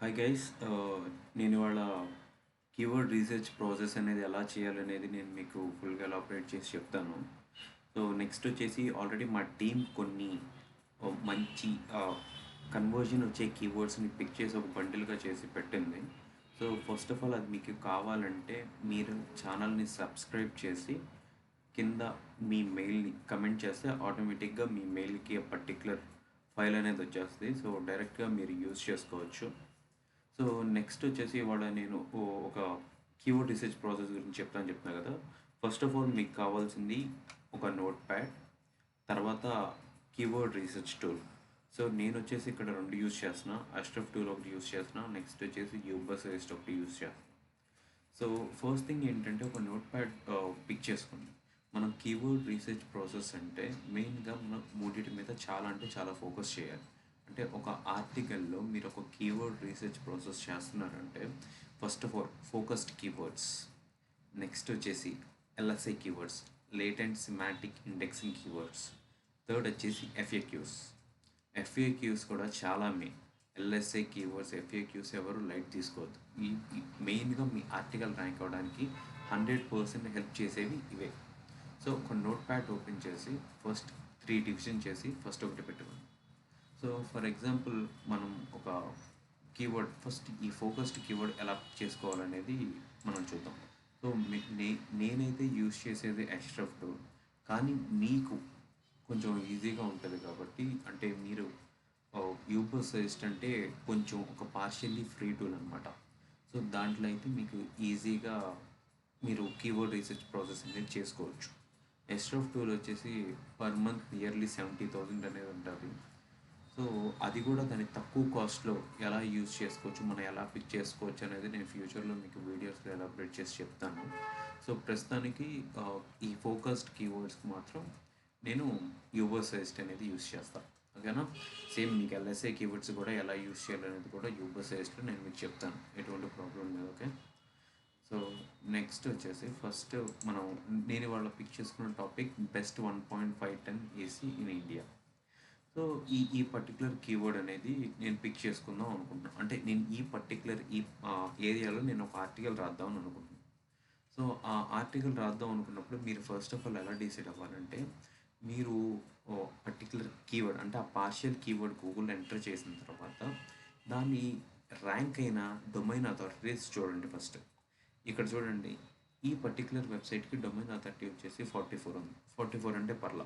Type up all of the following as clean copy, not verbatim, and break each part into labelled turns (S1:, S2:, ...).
S1: Hi guys నేను ఇవాళ keyword research process అనేది ఎలా చేయాలనేది నేను మీకు ఫుల్గా ఎలాబరేట్ చేసి చెప్తాను. సో నెక్స్ట్ వచ్చేసి ఆల్రెడీ మా టీం కొన్ని మంచి కన్వర్జన్ వచ్చే కీవర్డ్స్ని పిక్ చేసి ఒక బండిల్గా చేసి పెట్టింది. సో ఫస్ట్ ఆఫ్ ఆల్ అది మీకు కావాలంటే మీరు ఛానల్ని సబ్స్క్రైబ్ చేసి కింద మీ మెయిల్ని కమెంట్ చేస్తే ఆటోమేటిక్గా మీ మెయిల్కి పర్టికులర్ ఫైల్ అనేది వచ్చేస్తుంది. సో డైరెక్ట్గా మీరు యూజ్ చేసుకోవచ్చు. సో నెక్స్ట్ వచ్చేసి ఇవాళ నేను ఒక కీవర్డ్ రీసెర్చ్ ప్రాసెస్ గురించి చెప్తున్నా కదా. ఫస్ట్ ఆఫ్ ఆల్ మీకు కావాల్సింది ఒక నోట్ ప్యాడ్, తర్వాత కీవర్డ్ రీసెర్చ్ టూల్. సో నేను వచ్చేసి ఇక్కడ రెండు యూజ్ చేస్తున్నా, అష్రఫ్ టూల్ ఒకటి యూజ్ చేస్తున్నా, నెక్స్ట్ వచ్చేసి యూబర్సైస్ట్ ఒకటి యూజ్ చేస్తున్నా. సో ఫస్ట్ థింగ్ ఏంటంటే ఒక నోట్ ప్యాడ్ పిక్ చేసుకోండి. మనం కీవర్డ్ రీసెర్చ్ ప్రాసెస్ అంటే మెయిన్గా మనం మూడింటి మీద చాలా అంటే చాలా ఫోకస్ చేయాలి. అంటే ఒక ఆర్టికల్లో మీరు ఒక కీవర్డ్ రీసెర్చ్ ప్రాసెస్ చేస్తున్నారంటే first of all focused keywords, next వచ్చేసి LSI keywords, latent semantic indexing keywords, third వచ్చేసి ఎఫ్ఏక్యూస్. ఎఫ్ఏక్యూస్ కూడా చాలా మెయిన్. ఎల్ఎస్ఐ కీవర్డ్స్, ఎఫ్ఏక్యూస్ ఎవరు లైట్ తీసుకోవద్దు. ఈ మెయిన్గా మీ ఆర్టికల్ ర్యాంక్ అవ్వడానికి 100% హెల్ప్ చేసేవి ఇవే. సో ఒక నోట్ ప్యాడ్ ఓపెన్ చేసి ఫస్ట్ 3 డివిజన్ చేసి ఫస్ట్ ఒకటి పెట్టుకోండి. సో ఫర్ ఎగ్జాంపుల్ మనం ఒక కీవర్డ్ ఫస్ట్ ఈ ఫోకస్డ్ కీవర్డ్ ఎలా చేసుకోవాలనేది మనం చూద్దాం. సో నేనైతే యూస్ చేసేది అష్రఫ్ టూల్, కానీ మీకు కొంచెం ఈజీగా ఉంటుంది కాబట్టి, అంటే మీరు యూబర్సైస్ట్ అంటే కొంచెం ఒక పార్షియల్లీ ఫ్రీ టూల్ అనమాట. సో దాంట్లో అయితే మీకు ఈజీగా మీరు కీవర్డ్ రీసెర్చ్ ప్రాసెస్ అనేది చేసుకోవచ్చు. అష్రఫ్ టూల్ వచ్చేసి పర్ మంత్ నియర్లీ 70,000 అనేది ఉంటుంది. సో అది కూడా దాని తక్కువ కాస్ట్లో ఎలా యూజ్ చేసుకోవచ్చు, మనం ఎలా పిక్ చేసుకోవచ్చు అనేది నేను ఫ్యూచర్లో మీకు వీడియోస్లో ఎలాబరేట్ చేసి చెప్తాను. సో ప్రస్తుతానికి ఈ ఫోకస్డ్ కీవర్డ్స్కి మాత్రం నేను యూబర్సైస్ట్ అనేది యూజ్ చేస్తాను. ఓకేనా. సేమ్ మీకు ఎల్ఎస్ఐ కీవర్డ్స్ కూడా ఎలా యూజ్ చేయాలనేది కూడా యూబర్సైస్ట్లో నేను మీకు చెప్తాను, ఎటువంటి ప్రాబ్లం లేదు. ఓకే. సో నెక్స్ట్ వచ్చేసి ఫస్ట్ నేను వాళ్ళ పిక్ చేసుకున్న topic best 1.5 ton AC in India. So ఈ పర్టికులర్ కీవర్డ్ అనేది నేను పిక్ చేసుకుందాం అనుకుంటున్నాను. అంటే నేను ఈ పర్టికులర్ ఏరియాలో నేను ఒక ఆర్టికల్ రాద్దాం అనుకుంటున్నాను. సో ఆ ఆర్టికల్ రాద్దాం అనుకున్నప్పుడు మీరు ఫస్ట్ ఆఫ్ ఆల్ ఎలా డిసైడ్ అవ్వాలంటే, మీరు పర్టికులర్ కీవర్డ్ అంటే ఆ పార్షియల్ కీవర్డ్ గూగుల్ ఎంటర్ చేసిన తర్వాత దాని ర్యాంక్ అయిన డొమైన్ అథారిటీస్ చూడండి. ఫస్ట్ ఇక్కడ చూడండి, ఈ పర్టికులర్ వెబ్సైట్కి డొమైన్ అథారిటీ వచ్చేసి 44 ఉంది. 44 అంటే పర్లా.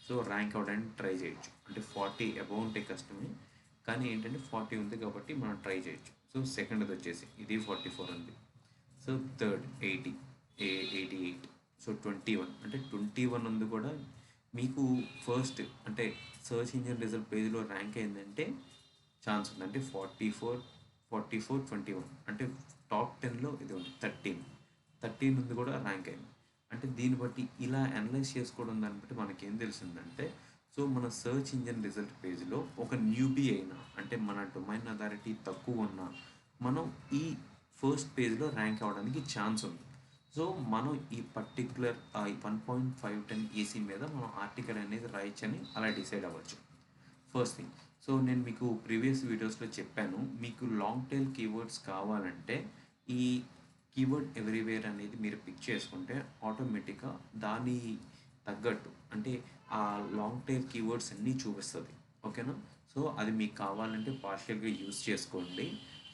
S1: సో ర్యాంక్ అవ్వడానికి ట్రై చేయొచ్చు. అంటే 40 అబౌవ్ ఉంటే కష్టమే, కానీ ఏంటంటే 40 ఉంది కాబట్టి మనం ట్రై చేయొచ్చు. సో సెకండ్ది వచ్చేసి ఇది 44 ఉంది. So third 88. సో 21 అంటే 21 ఉంది కూడా మీకు ఫస్ట్ అంటే సర్చ్ ఇంజిన్ రిజల్ట్ పేజ్లో ర్యాంక్ అయిందంటే ఛాన్స్ ఉంది. అంటే 44, 44, 21 అంటే టాప్ 10లో ఇది ఉంది. 13 ఉంది కూడా ర్యాంక్ అయింది. అంటే దీన్ని బట్టి ఇలా అనలైజ్ చేసుకోవడం దాన్ని బట్టి మనకేం తెలిసిందంటే, సో మన సర్చ్ ఇంజిన్ రిజల్ట్ పేజ్లో ఒక న్యూబీ అయినా, అంటే మన డొమైన్ అథారిటీ తక్కువ ఉన్నా, మనం ఈ ఫస్ట్ పేజ్లో ర్యాంక్ అవ్వడానికి ఛాన్స్ ఉంది. సో మనం ఈ పర్టిక్యులర్ 1.5 టన్ ఏసీ మీద మనం ఆర్టికల్ అనేది రాయొచ్చని అలా డిసైడ్ అవ్వచ్చు. First thing. సో నేను మీకు ప్రీవియస్ వీడియోస్లో చెప్పాను, మీకు లాంగ్ టైల్ కీవర్డ్స్ కావాలంటే ఈ కీవర్డ్ ఎవ్రీవేర్ అనేది మీరు పిక్ చేసుకుంటే ఆటోమేటిక్గా దాని తగ్గట్టు అంటే ఆ లాంగ్ టైల్ కీవర్డ్స్ అన్నీ చూపిస్తుంది. ఓకేనా. సో అది మీకు కావాలంటే పార్షియల్గా యూజ్ చేసుకోండి.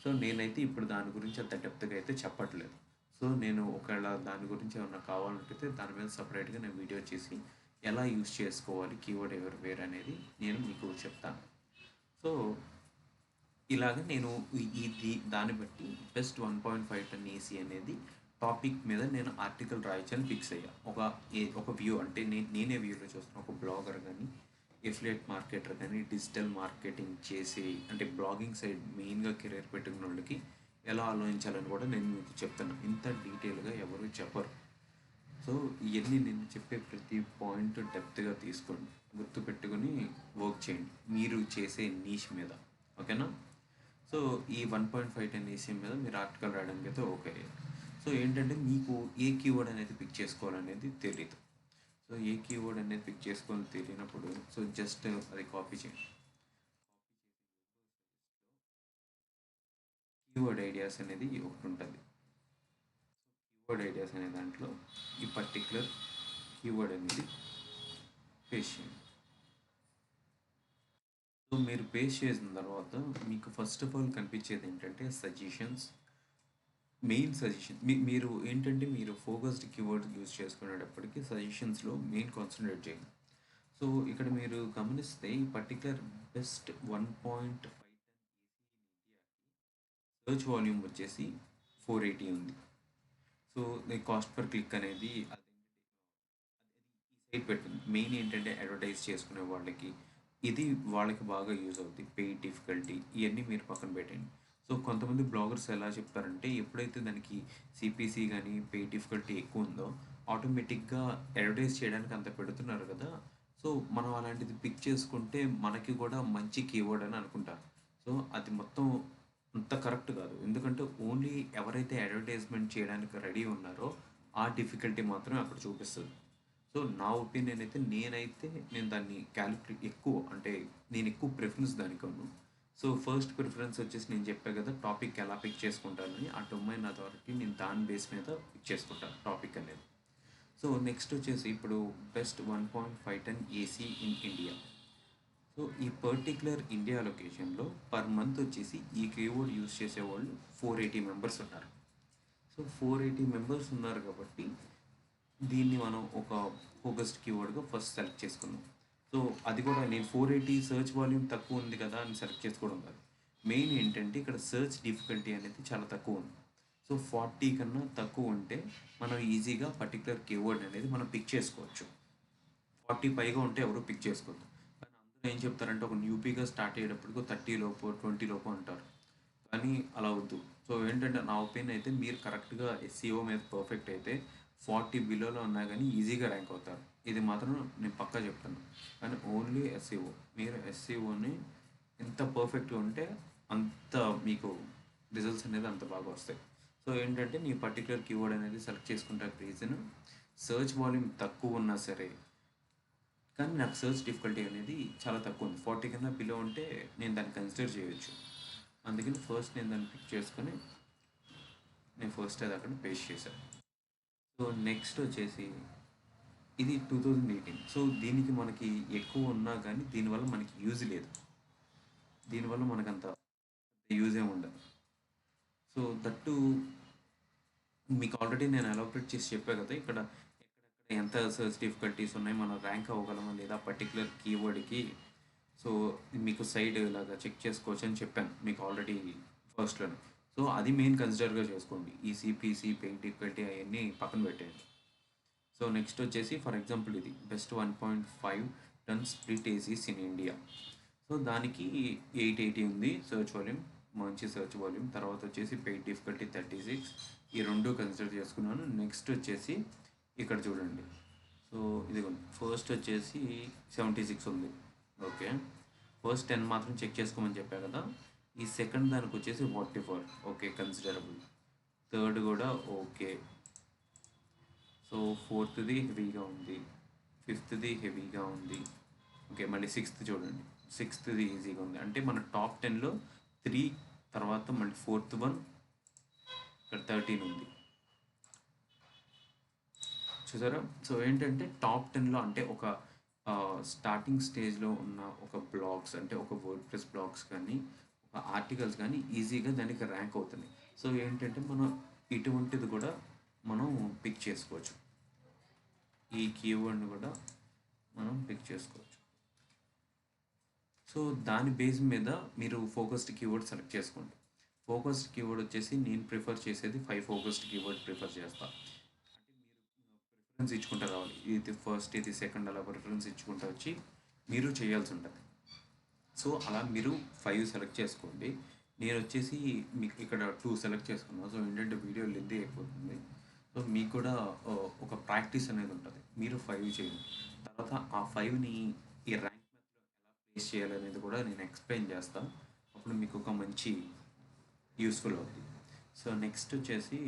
S1: సో నేనైతే ఇప్పుడు దాని గురించి అంత డెప్త్గా అయితే చెప్పట్లేదు. సో నేను ఒకవేళ దాని గురించి ఏమన్నా కావాలంటే దాని మీద సపరేట్గా నేను వీడియో చేసి ఎలా యూజ్ చేసుకోవాలి కీవర్డ్ ఎవ్రీవేర్ అనేది నేను మీకు చెప్తాను. సో ఇలాగ నేను దాన్ని బట్టి బెస్ట్ 1.5 టన్ ఏసీ అనేది టాపిక్ మీద నేను ఆర్టికల్ రాయొచ్చని ఫిక్స్ అయ్యా. ఒక వ్యూ అంటే నేనే వ్యూలో చూస్తున్నాను. ఒక బ్లాగర్ కానీ, ఎఫిలియేట్ మార్కెటర్ కానీ, డిజిటల్ మార్కెటింగ్ చేసి అంటే బ్లాగింగ్ సైడ్ మెయిన్గా కెరీర్ పెట్టుకున్న వాళ్ళకి ఎలా ఆలోచించాలని కూడా నేను మీకు చెప్తాను. ఇంత డీటెయిల్గా ఎవరు చెప్పరు. సో ఇవన్నీ నేను చెప్పే ప్రతి పాయింట్ డెప్త్గా తీసుకోండి, గుర్తుపెట్టుకొని వర్క్ చేయండి మీరు చేసే నీష్ మీద. ఓకేనా. సో ఈ 1.5 టన్ ఏసీ మీద మీరు ఆర్టికల్ రాయడానికి అయితే ఓకే. సో ఏంటంటే మీకు ఏ కీవర్డ్ అనేది పిక్ చేసుకోవాలనేది తెలియదు. సో ఏ కీవర్డ్ అనేది పిక్ చేసుకోవాలని తెలియనప్పుడు సో జస్ట్ అది కాపీ చేయండి. కీవర్డ్ ఐడియాస్ అనేది ఒకటి ఉంటుంది. కీవర్డ్ ఐడియాస్ అనే దాంట్లో ఈ పర్టిక్యులర్ కీవర్డ్ అనేది పేస్ట్ చేయండి. సో మీరు పేస్ట్ చేసిన తర్వాత మీకు ఫస్ట్ ఆఫ్ ఆల్ కనిపించేది ఏంటంటే సజెషన్స్, మెయిన్ సజెషన్. మీరు ఏంటంటే మీరు ఫోకస్డ్ కీవర్డ్ యూజ్ చేసుకునేటప్పటికి సజెషన్స్లో మెయిన్ కాన్సన్ట్రేట్ చేయండి. సో ఇక్కడ మీరు గమనిస్తే ఈ పర్టికులర్ బెస్ట్ 1.5 సర్చ్ వాల్యూమ్ వచ్చేసి 480 ఉంది. సో కాస్ట్ పర్ క్లిక్ అనేది అది ఈ సైట్ పెట్టింది. మెయిన్ ఏంటంటే అడ్వర్టైజ్ చేసుకునే వాళ్ళకి ఇది వాళ్ళకి బాగా యూజ్ అవుతుంది. పెయిడ్ డిఫికల్టీ ఇవన్నీ మీరు పక్కన పెట్టండి. సో కొంతమంది బ్లాగర్స్ ఎలా చెప్తారంటే ఎప్పుడైతే దానికి సిపిసి కానీ పెయిడ్ డిఫికల్టీ ఎక్కువ ఉందో ఆటోమేటిక్గా అడ్వర్టైజ్ చేయడానికి అంత పెడుతున్నారు కదా, సో మనం అలాంటిది పిక్ చేసుకుంటే మనకి కూడా మంచి కీవర్డ్ అని అనుకుంటారు. సో అది మొత్తం అంత కరెక్ట్ కాదు. ఎందుకంటే ఓన్లీ ఎవరైతే అడ్వర్టైజ్మెంట్ చేయడానికి రెడీ ఉన్నారో ఆ డిఫికల్టీ మాత్రమే అక్కడ చూపిస్తుంది. సో నా ఒపీనియన్ అయితే నేను దాన్ని క్యాలిక్యులేట్ ఎక్కువ అంటే నేను ఎక్కువ ప్రిఫరెన్స్ దానికి ఉన్నాను. సో ఫస్ట్ ప్రిఫరెన్స్ వచ్చేసి నేను చెప్పాను కదా టాపిక్ ఎలా పిక్ చేసుకుంటానని, ఆ డొమైన్ అథారిటీ నేను దాని బేస్ మీద పిక్ చేసుకుంటాను టాపిక్ అనేది. సో నెక్స్ట్ వచ్చేసి ఇప్పుడు best 1.5 AC in India. So ఈ పర్టిక్యులర్ ఇండియా లొకేషన్లో పర్ మంత్ వచ్చేసి ఈ కీవర్డ్ యూజ్ చేసేవాళ్ళు 480 మెంబర్స్ ఉన్నారు. సో 480 మెంబర్స్ ఉన్నారు కాబట్టి దీన్ని మనం ఒక ఫోకస్డ్ కీవర్డ్గా ఫస్ట్ సెలెక్ట్ చేసుకున్నాం. సో అది కూడా నేను 480 సర్చ్ వాల్యూమ్ తక్కువ ఉంది కదా అని సెలెక్ట్ చేసుకోవడం కాదు. మెయిన్ ఏంటంటే ఇక్కడ సర్చ్ డిఫికల్టీ అనేది చాలా తక్కువ ఉంది. సో 40 కన్నా తక్కువ ఉంటే మనం ఈజీగా పర్టికులర్ కీవర్డ్ అనేది మనం పిక్ చేసుకోవచ్చు. 40 పైగా ఉంటే ఎవరు పిక్ చేసుకోవద్దు. కానీ అందరూ ఏం చెప్తారంటే ఒక న్యూపీగా స్టార్ట్ అయ్యేటప్పటికి 30 లోపు 20 లోపు అంటారు. కానీ అలా వద్దు. సో ఏంటంటే నా ఒపీనియన్ అయితే మీరు కరెక్ట్గా ఎస్సీఓ మీద పర్ఫెక్ట్ అయితే 40 బిలోలో ఉన్నా కానీ ఈజీగా ర్యాంక్ అవుతారు. ఇది మాత్రం నేను పక్కా చెప్తాను. కానీ ఓన్లీ ఎస్సీఓ, మీరు ఎస్సీఓని ఎంత పర్ఫెక్ట్గా ఉంటే అంత మీకు రిజల్ట్స్ అనేది అంత బాగా వస్తాయి. సో ఏంటంటే నీ పర్టికులర్ కీవర్డ్ అనేది సెలెక్ట్ చేసుకుంటే రీజన్ సర్చ్ వాల్యూమ్ తక్కువ ఉన్నా సరే, కానీ నాకు సర్చ్ డిఫికల్టీ అనేది చాలా తక్కువ ఉంది. 40 కన్నా బిలో ఉంటే నేను దాన్ని కన్సిడర్ చేయొచ్చు. అందుకని ఫస్ట్ నేను దాన్ని పిక్ చేసుకొని నేను ఫస్ట్ అది అక్కడ పేస్ట్ చేశాను. సో నెక్స్ట్ వచ్చేసి ఇది 2018. సో దీనికి మనకి ఎక్కువ ఉన్నా కానీ దీనివల్ల మనకి యూజ్ లేదు. దీనివల్ల మనకంత యూజ్ ఏమి ఉండదు. సో దట్టు మీకు ఆల్రెడీ నేను ఎలాబరేట్ చేసి చెప్పా కదా ఇక్కడ ఎక్కడెక్కడ ఎంత సర్చ్ డిఫికల్టీస్ ఉన్నాయి, మనం ర్యాంక్ అవ్వగలమా లేదా పర్టికులర్ కీవర్డ్కి. సో మీకు సైడ్ ఇలాగా చెక్ చేసుకోవచ్చు అని చెప్పాను మీకు ఆల్రెడీ ఫస్ట్లోనే. సో అది మెయిన్ కన్సిడర్గా చేసుకోండి. ఈ సిపిసి పెయిడ్ డిఫికల్టీ అవన్నీ పక్కన పెట్టండి. సో నెక్స్ట్ వచ్చేసి ఫర్ ఎగ్జాంపుల్ ఇది best 1.5 ton split ACs in India. So దానికి 880 ఉంది సర్చ్ వాల్యూమ్, మంచి సర్చ్ వాల్యూమ్. తర్వాత వచ్చేసి పెయిడ్ డిఫికల్టీ 36, ఈ రెండు కన్సిడర్ చేసుకున్నాను. నెక్స్ట్ వచ్చేసి ఇక్కడ చూడండి. సో ఇదిగోండి ఫస్ట్ వచ్చేసి 76 ఉంది. ఓకే, ఫస్ట్ 10 మాత్రం చెక్ చేసుకోమని చెప్పా కదా. ఈ సెకండ్ దానికి వచ్చేసి 44, ఓకే కన్సిడరబుల్. థర్డ్ కూడా ఓకే. సో ఫోర్త్ది హెవీగా ఉంది, ఫిఫ్త్ది హెవీగా ఉంది. ఓకే, మళ్ళీ సిక్స్త్ చూడండి, సిక్స్త్ది ఈజీగా ఉంది. అంటే మన టాప్ 10లో 3 తర్వాత మళ్ళీ ఫోర్త్ వన్ ఇక్కడ 13 ఉంది, చూసారా. సో ఏంటంటే టాప్ 10లో అంటే ఒక స్టార్టింగ్ స్టేజ్లో ఉన్న ఒక బ్లాగ్స్ అంటే ఒక వర్డ్ ప్రెస్ బ్లాగ్స్ కానీ ఒక ఆర్టికల్స్ కానీ ఈజీగా దానికి ర్యాంక్ అవుతున్నాయి. సో ఏంటంటే మనం ఇటువంటిది కూడా మనం పిక్ చేసుకోవచ్చు. ఈ కీవర్డ్ని కూడా మనం పిక్ చేసుకోవచ్చు. సో దాని బేస్ మీద మీరు ఫోకస్డ్ కీవర్డ్ సెలెక్ట్ చేసుకోండి. ఫోకస్డ్ కీవర్డ్ వచ్చేసి నేను ప్రిఫర్ చేసేది 5 ఫోకస్డ్ కీవర్డ్ ప్రిఫర్ చేస్తాను. అంటే మీరు ప్రిఫరెన్స్ ఇచ్చుకుంటూ రావాలి. ఇది ఫస్ట్ ఇది సెకండ్ అలా ప్రిఫరెన్స్ ఇచ్చుకుంటూ వచ్చి మీరు చేయాల్సి ఉంటుంది. సో అలా మీరు 5 సెలెక్ట్ చేసుకోండి. నేను వచ్చేసి మీకు ఇక్కడ 2 సెలెక్ట్ చేసుకున్నాను. సో ఏంటంటే వీడియో లెంతీ అయిపోతుంది. సో మీకు కూడా ఒక ప్రాక్టీస్ అనేది ఉంటుంది. మీరు 5 చేయండి. తర్వాత ఆ 5ని ఈ ర్యాంక్ మెథడ్లో ఎలా ప్లేస్ చేయాలనేది కూడా నేను ఎక్స్ప్లెయిన్ చేస్తాను. అప్పుడు మీకు ఒక మంచి యూస్ఫుల్ అవుతుంది. సో నెక్స్ట్ వచ్చేసి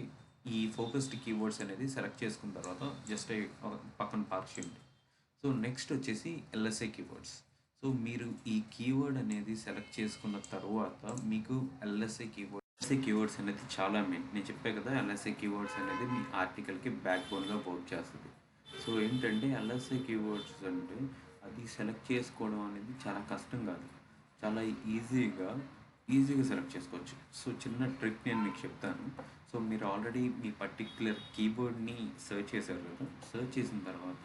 S1: ఈ ఫోకస్డ్ కీవర్డ్స్ అనేది సెలెక్ట్ చేసుకున్న తర్వాత జస్ట్ పక్కన పార్క్ చేయండి. సో నెక్స్ట్ వచ్చేసి ఎల్ఎస్ఐ కీవర్డ్స్. సో మీరు ఈ కీవర్డ్ అనేది సెలెక్ట్ చేసుకున్న తర్వాత మీకు ఎల్ఎస్ఐ కీవర్డ్ ఎల్ఎస్ఏ కీవర్డ్స్ అనేది చాలా మెయిన్. నేను చెప్పా కదా, ఎల్ఎస్ఏ కీవర్డ్స్ అనేది మీ ఆర్టికల్కి బ్యాక్ బోన్గా వర్క్ చేస్తుంది. సో ఏంటంటే ఎల్ఎస్ఏ కీవర్డ్స్ అంటే అది సెలెక్ట్ చేసుకోవడం అనేది చాలా కష్టం కాదు, చాలా ఈజీగా సెలెక్ట్ చేసుకోవచ్చు. సో చిన్న ట్రిక్ నేను మీకు చెప్తాను. సో మీరు ఆల్రెడీ మీ పర్టిక్యులర్ కీబోర్డ్ని సెర్చ్ చేశారు కదా, సెర్చ్ చేసిన తర్వాత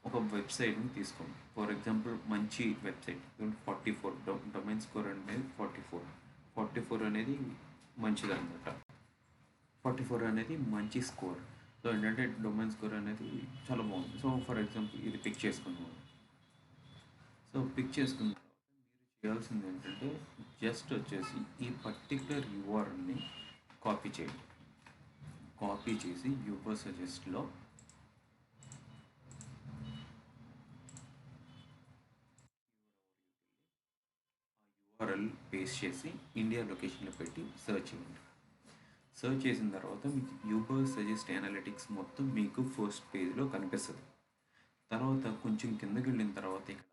S1: ఒక వెబ్సైట్ని తీసుకోండి. ఫర్ ఎగ్జాంపుల్ మంచి వెబ్సైట్ 44 డొమైన్ స్కోర్ అనేది 44 అనేది మంచిది అనమాట. 44 అనేది మంచి స్కోర్. సో ఏంటంటే డొమైన్ స్కోర్ అనేది చాలా బాగుంది. సో ఫర్ ఎగ్జాంపుల్ ఇది పిక్ చేసుకున్నాం. సో పిక్ చేసుకున్న తర్వాత మీరు చేయాల్సింది ఏంటంటే జస్ట్ వచ్చేసి ఈ పర్టిక్యులర్ యూఆర్ఎల్ని కాపీ చేయండి. కాపీ చేసి యూబర్ సజెస్ట్లో యూఆర్ఎల్ పేస్ట్ చేసి ఇండియా లొకేషన్లో పెట్టి సెర్చ్ చేయండి. సెర్చ్ చేసిన తర్వాత మీకు యూబర్ సజెస్ట్ అనలిటిక్స్ మొత్తం మీకు ఫస్ట్ పేజ్లో కనిపిస్తుంది. తర్వాత కొంచెం కిందకి వెళ్ళిన తర్వాత ఇక్కడ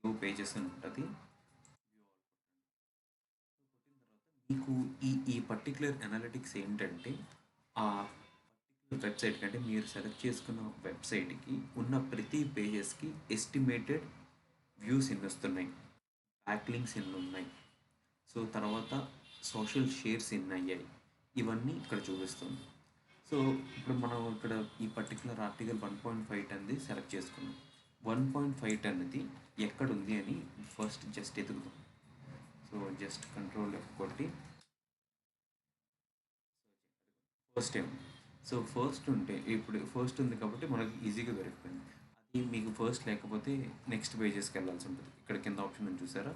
S1: SEO పేజెస్ అని ఉంటుంది. మీకు ఈ పర్టిక్యులర్ అనలిటిక్స్ ఏంటంటే ఆ పర్టిక్యులర్ వెబ్సైట్ కంటే మీరు సెలెక్ట్ చేసుకున్న వెబ్సైట్కి ఉన్న ప్రతి పేజెస్కి ఎస్టిమేటెడ్ వ్యూస్ ఎన్ని వస్తున్నాయి, బ్యాక్ లింక్స్ ఎన్ని ఉన్నాయి, సో తర్వాత సోషల్ షేర్స్ ఎన్ని అయ్యాయి, ఇవన్నీ ఇక్కడ చూపిస్తుంది. సో ఇప్పుడు మనం ఇక్కడ ఈ పర్టికులర్ ఆర్టికల్ 1.5 అనేది సెలెక్ట్ చేసుకున్నాం. 1.5 అనేది ఎక్కడుంది అని ఫస్ట్ జస్ట్ ఎదుగుతాం. సో జస్ట్ కంట్రోల్ కొట్టి ఫస్ట్ టైం. సో ఫస్ట్ ఉంటే ఇప్పుడు ఫస్ట్ ఉంది కాబట్టి మనకి ఈజీగా దొరికిపోయింది. అది మీకు ఫస్ట్ లేకపోతే నెక్స్ట్ పేజెస్కి వెళ్ళాల్సి ఉంటుంది. ఇక్కడ కింద ఆప్షన్ ఉంది చూసారా.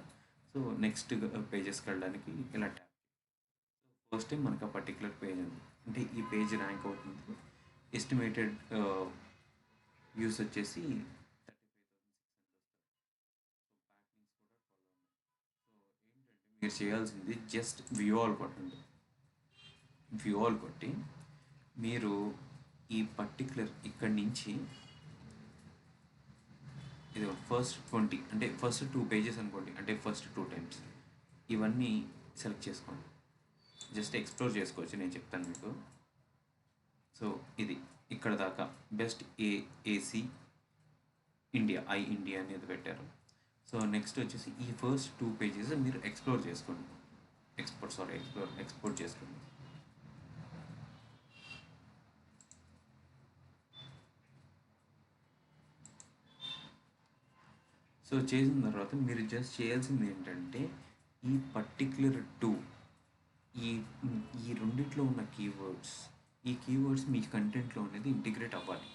S1: సో నెక్స్ట్ పేజెస్కి వెళ్ళడానికి ఇలా ట్యాప్. ఫస్ట్ టైం మనకు ఆ పర్టికులర్ పేజ్ ఉంది అంటే ఈ పేజ్ ర్యాంక్ అవుతుంది. ఎస్టిమేటెడ్ వ్యూస్ వచ్చేసి 35,600 వస్తారు. సో బ్యాక్ లింక్స్ కూడా 12 ఉన్నాయి. సో ఏంటంటే మీరు చేయాల్సింది జస్ట్ వ్యూ ఆల్ కొట్టండి. వ్యూ ఆల్ కొట్టి మీరు ఈ పర్టికులర్ ఇక్కడి నుంచి ఇది ఫస్ట్ 20 అంటే ఫస్ట్ 2 పేజెస్ అనుకోండి, అంటే ఫస్ట్ 2 టైమ్స్ ఇవన్నీ సెలెక్ట్ చేసుకోండి. జస్ట్ ఎక్స్ప్లోర్ చేసుకోవచ్చు, నేను చెప్తాను మీకు. సో ఇది ఇక్కడ దాకా బెస్ట్ ఏసీ ఇండియా ఇండియా అనేది పెట్టారు. సో నెక్స్ట్ వచ్చేసి ఈ ఫస్ట్ 2 పేజెస్ మీరు ఎక్స్ప్లోర్ చేసుకోండి. ఎక్స్పోర్ట్ చేసుకోండి. సో చేసిన తర్వాత మీరు జస్ట్ చేయాల్సింది ఏంటంటే ఈ పర్టిక్యులర్ ఈ ఈ రెండిట్లో ఉన్న కీవర్డ్స్ మీ కంటెంట్లో అనేది ఇంటిగ్రేట్ అవ్వాలి.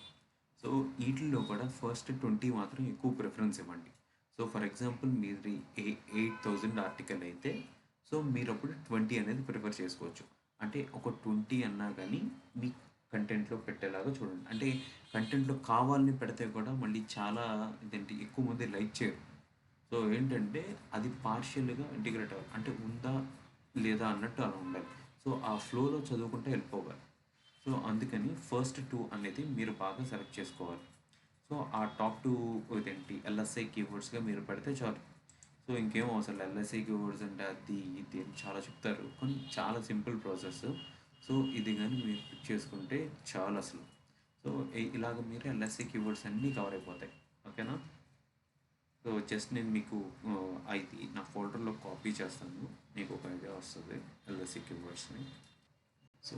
S1: సో వీటిల్లో కూడా ఫస్ట్ 20 మాత్రం ఎక్కువ ప్రిఫరెన్స్ ఇవ్వండి. సో ఫర్ ఎగ్జాంపుల్ మీది 8,000 ఆర్టికల్ అయితే సో మీరు అప్పుడు 20 అనేది ప్రిఫర్ చేసుకోవచ్చు. అంటే ఒక 20 అన్నా కానీ మీ కంటెంట్లో పెట్టేలాగా చూడండి. అంటే కంటెంట్లో కావాలని పెడితే కూడా మళ్ళీ చాలా ఇదేంటి ఎక్కువ మంది లైక్ చేయరు. సో ఏంటంటే అది పార్షియల్గా ఇంటిగ్రేట్ అవ్వాలి, అంటే ఉందా లేదా అన్నట్టు అలా ఉండాలి. సో ఆ ఫ్లోలో చదువుకుంటే వెళ్ళిపోవాలి. సో అందుకని ఫస్ట్ 2 అనేది మీరు బాగా సెలెక్ట్ చేసుకోవాలి. సో ఆ టాప్ 2 ఇదేంటి ఎల్ఎస్ఐ కీవర్డ్స్గా మీరు పెడితే చాలు. సో ఇంకేం అవసరం లేదు. ఎల్ఎస్ఐ కీవర్డ్స్ అంటే అది ఇది అని చాలా చెప్తారు, కానీ చాలా సింపుల్ ప్రాసెస్. సో ఇది కానీ మీరు పిక్ చేసుకుంటే చాలు అసలు. సో ఇలాగ మీరు ఎల్ఎస్ఐ కీవర్డ్స్ అన్నీ కవర్ అయిపోతాయి. ఓకేనా. సో జస్ట్ నేను మీకు ఇది నా ఫోల్డర్లో కాపీ చేస్తాను, మీకు ఒక ఐడియా వస్తుంది ఎల్ఎస్ఐ కీవర్డ్స్ని. సో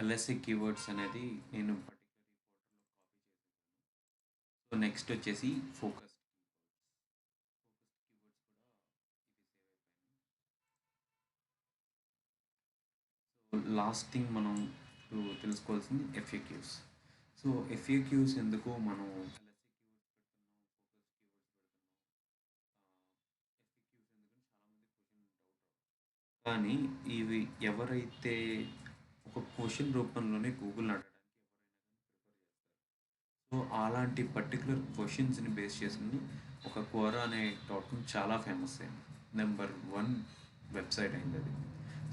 S1: ఎల్ఎస్ఐ కీవర్డ్స్ అనేది నేను పర్టికులర్ ఈ ఫోల్డర్లో కాపీ చేసేసాను. సో నెక్స్ట్ వచ్చేసి ఫోకస్ కీవర్డ్స్ కూడా ఇవి సేవ్ అయిపోయాయి. సో లాస్ట్ థింగ్ మనం తెలుసుకోవాల్సింది FAQs. సో FAQs ఎందుకు మనం ఎల్ఎస్ఐ కీవర్డ్స్ పెడుతున్నాం, ఫోకస్ కీవర్డ్స్ పెడుతున్నాం, FAQs ఎందుకని చాలామంది డౌట్ రావు. కానీ ఇవి ఎవరైతే ఒక క్వశ్చన్ రూపంలోనే గూగుల్ని అడగడానికి ఎవరైనా కానీ ప్రిఫర్ చేస్తారు. సో అలాంటి పర్టికులర్ క్వశ్చన్స్ని బేస్ చేసుకుని ఒక క్వోరా అనే .com చాలా ఫేమస్ అయింది, నెంబర్ 1 వెబ్సైట్ అయింది అది.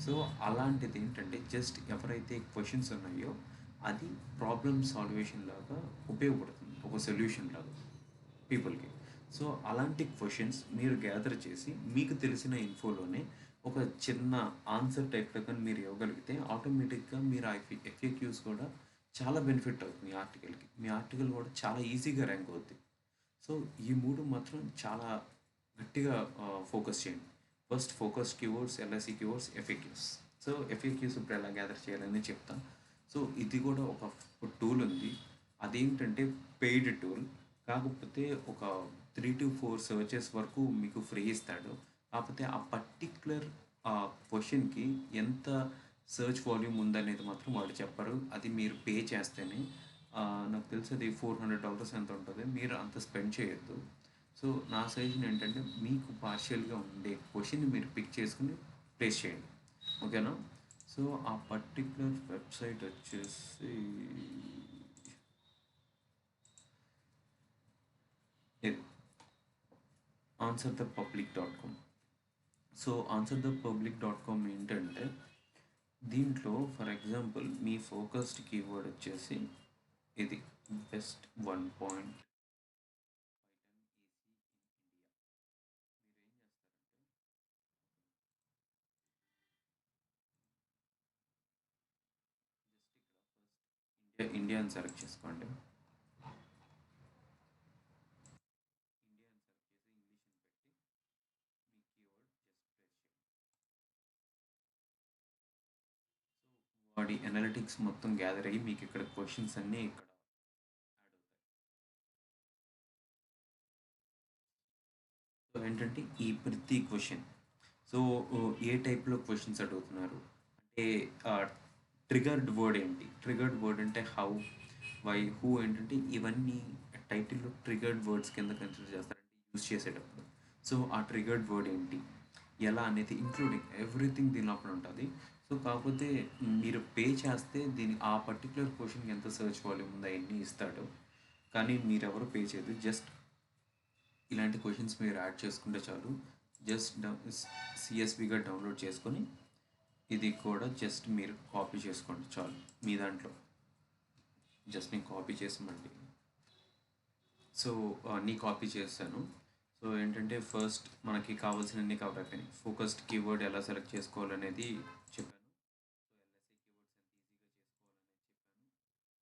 S1: సో అలాంటిది ఏంటంటే జస్ట్ ఎవరైతే క్వశ్చన్స్ ఉన్నాయో అది ప్రాబ్లమ్ సాల్వేషన్ లాగా ఉపయోగపడుతుంది, ఒక సొల్యూషన్ లాగా పీపుల్కి. సో అలాంటి క్వశ్చన్స్ మీరు గ్యాదర్ చేసి మీకు తెలిసిన ఇన్ఫోలోనే ఒక చిన్న ఆన్సర్ టైప్‌లో కానీ మీరు ఇవ్వగలిగితే ఆటోమేటిక్‌గా మీరు ఆ ఎఫ్ఏక్యూస్ కూడా చాలా బెనిఫిట్ అవుతుంది మీ ఆర్టికల్‌కి. మీ ఆర్టికల్ కూడా చాలా ఈజీగా ర్యాంక్ అవుద్ది. సో, ఈ 3 మాత్రం చాలా గట్టిగా ఫోకస్ చేయండి. First focus keywords, LIC keywords, FAQs. So, FAQs ఇప్పుడు ఎలా గ్యాదర్ చేయాలని చెప్తా. సో, ఇది కూడా ఒక టూల్ ఉంది. అదేంటంటే పెయిడ్ టూల్. కాకపోతే ఒక 3-4 సెర్చెస్ వరకు మీకు ఫ్రీ ఇస్తాడు. కాకపోతే ఆ పర్టిక్యులర్ క్వెషన్‌కి ఎంత సెర్చ్ వాల్యూమ్ ఉందనేది మాత్రం వాళ్ళు చెప్పరు. అది మీరు పే చేస్తేనే నాకు తెలిసి అది $400 ఎంతో ఉంటది. మీరు అంత స్పెండ్ చేయొద్దు. సో, నా సజెషన్ ఏంటంటే మీకు పార్షియల్‌గా ఉండే క్వెషన్‌ని మీరు పిక్ చేసుకొని ప్లేస్ చేయండి. ఓకేనా? సో, ఆ పర్టిక్యులర్ వెబ్‌సైట్ వచ్చేసి ఇది answerthepublic.com. సో, answerthepublic.com ఏంటంటే దీంట్లో for example me focused keyword వచ్చేసి ఇది బెస్ట్ 1 ఇండియా అని సెలెక్ట్ చేసుకోండి. ఇండియా అని సెలెక్ట్ చేసి ఇంగ్లీష్ అని పెట్టి మీ కీవర్డ్ జస్ట్ ప్లేస్ చేయండి. సో, వాడి అనలిటిక్స్ మొత్తం గ్యాదర్ అయ్యి మీకు ఇక్కడ క్వశ్చన్స్ అన్నీ ఇక్కడ యాడ్ అవుతాయి. సో, ఏంటంటే ఈ ప్రతి క్వశ్చన్ సో ఏ టైప్‌లో క్వశ్చన్స్ అడుగుతున్నారు? అంటే ట్రిగర్డ్ వర్డ్ ఏంటి? ట్రిగర్డ్ వర్డ్ అంటే హౌ, వై, హూ ఏంటంటే ఇవన్నీ టైటిల్‌లో ట్రిగర్డ్ వర్డ్స్ కింద కన్సిడర్ చేస్తారంటే యూజ్ చేసేటప్పుడు. సో, ఆ ట్రిగర్డ్ వర్డ్ ఏంటి? ఎలా అనేది ఇంక్లూడింగ్ ఎవ్రీథింగ్ దీని లోపల ఉంటది. సో, కాకపోతే మీరు పే చేస్తే ఆ పర్టిక్యులర్ క్వెషన్‌కి ఎంత సెర్చ్ వాల్యూమ్ ఉందో అయన్నీ ఇస్తాడు. కానీ మీరెవరు పే చేయదు. జస్ట్ ఇలాంటి క్వశ్చన్స్ మీరు యాడ్ చేసుకుంటే చాలు. జస్ట్ సిఎస్విగా డౌన్లోడ్ చేసుకొని ఇది కూడా జస్ట్ మీరు కాపీ చేసుకోండి చాలు మీ దాంట్లో. జస్ట్ నేను కాపీ చేసి మళ్ళీ సో అన్నీ కాపీ చేశాను. సో ఏంటంటే ఫస్ట్ మనకి కావాల్సినన్ని కవర్ అయిపోయినాయి. ఫోకస్డ్ కీవర్డ్ ఎలా సెలెక్ట్ చేసుకోవాలనేది చెప్పాను.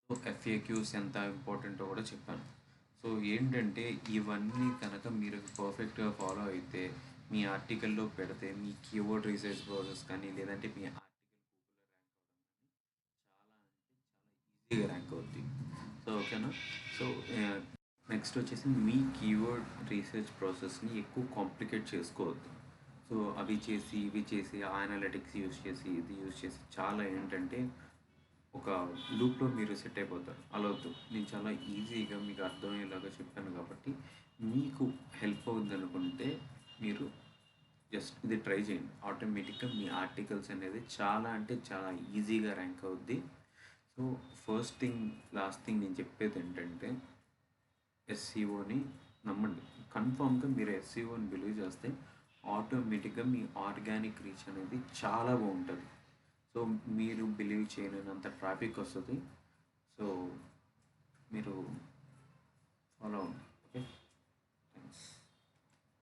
S1: సో ఎఫ్ఏక్యూస్ ఎంత ఇంపార్టెంటో కూడా చెప్పాను. సో ఏంటంటే ఇవన్నీ కనుక మీరు పర్ఫెక్ట్గా ఫాలో అయితే మీ ఆర్టికల్లో పెడితే మీ కీవర్డ్ రీసెర్చ్ ప్రాసెస్ కానీ లేదంటే మీ ఆర్టికల్ ఈజీగా ర్యాంక్ అవుద్ది. సో ఓకేనా? సో నెక్స్ట్ వచ్చేసి మీ కీవర్డ్ రీసెర్చ్ ప్రాసెస్ని ఎక్కువ కాంప్లికేట్ చేసుకోవద్దు. సో అవి చేసి ఇవి చేసి అనలిటిక్స్ యూస్ చేసి ఇది యూస్ చేసి చాలా ఏంటంటే ఒక లూప్లో మీరు సెట్ అయిపోతారు. అలా వద్దు. నేను చాలా ఈజీగా మీకు అర్థమయ్యేలాగా చెప్పాను కాబట్టి మీకు హెల్ప్ అవుద్ది అనుకుంటే మీరు జస్ట్ ఇది ట్రై చేయండి. ఆటోమేటిక్గా మీ ఆర్టికల్స్ అనేది చాలా అంటే చాలా ఈజీగా ర్యాంక్ అవుద్ది. So first thing last thing నేను చెప్పేది ఏంటంటే ఎస్సీఓని నమ్మండి. కన్ఫామ్గా మీరు ఎస్సీఓని బిలీవ్ చేస్తే ఆటోమేటిక్గా మీ ఆర్గానిక్ రీచ్ అనేది చాలా బాగుంటుంది. సో మీరు బిలీవ్ చేయలేనంత ట్రాఫిక్ వస్తుంది. సో మీరు ఫాలో అవ్వండి.